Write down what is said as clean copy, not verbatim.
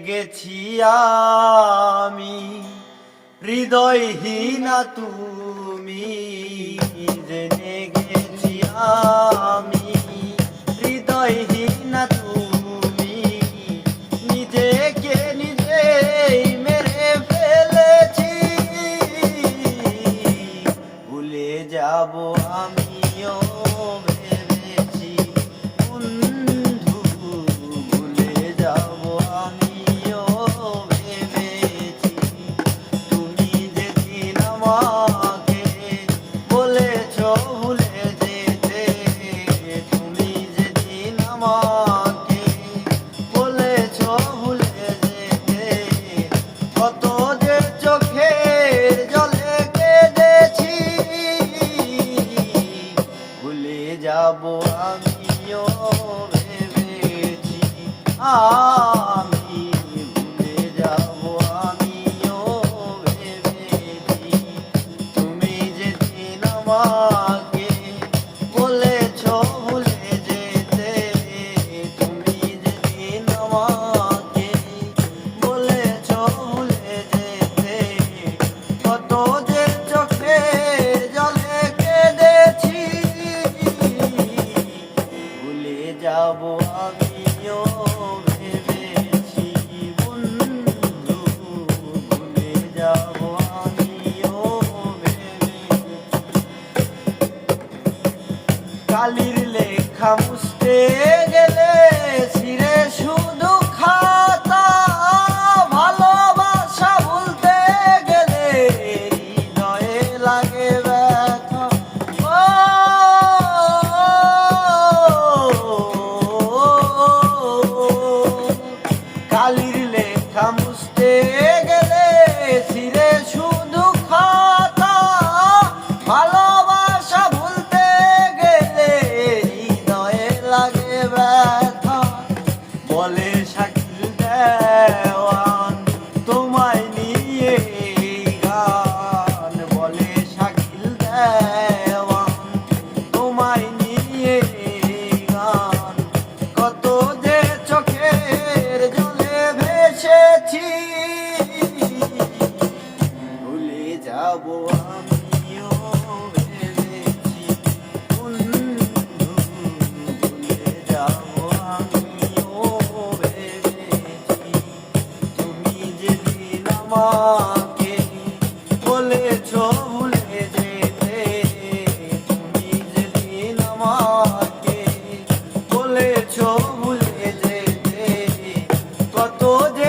গেছি আমি, হৃদয়হীনা তুমি জেনে গেছি আমি, হৃদয়হীনা তুমি নিজেকে নিজেই মেরে ফেলেছি। ভুলে যাব আমিও ভেবেছি বন্ধু, ভুলে যাব আমিও ভেবেছি। তুমি যেদিন আমাকে বলেছ ভুলে যেতে, তুমি যেদিন আমাকে বলেছ ভুলে যেতে, কত যে চোখের জলে কেঁদেছি। ভুলে যাব আমিও ভেবেছি, আমি ভুলে যাব আমিও ভেবেছি। তুমি যেদিন আমাকে বলেছ ভুলে যেতে, তুমি যেদিন আমাকে বলেছ ভুলে যেতে, কত যে চোখের জলে কেঁদেছি। ভুলে যাব আমিও ভেবেছি বন্ধু, ভুলে যাব আমিও ভেবেছি। কালির লেখা মুছতে গেলে ছিঁড়ে শুধু খাতা, ভালোবাসা ভুলতে গেলে হৃদয়ে লাগে ব্যথা। ও কালির লেখা মুছতে গেলে ছিঁড়ে শুধু খাতা, ভালোবাসা ভুলতে গেলে হৃদয়ে লাগে ব্যথা। বলে শাকিল দেওয়ান তোমায় নিয়ে গান, বলে শাকিল দেওয়ান তোমায় নিয়ে গান, কত যে চোখের জলে ভেসেছি। ভুলে যাব আমিও ভেবেছি বন্ধু, ভুলে যাব আমিও ভেবেছি। তুমি যেদিন আমাকে বলেছ ভুলে যেতে, তুমি যেদিন আমাকে বলেছ ভুলে যেতে, কত যে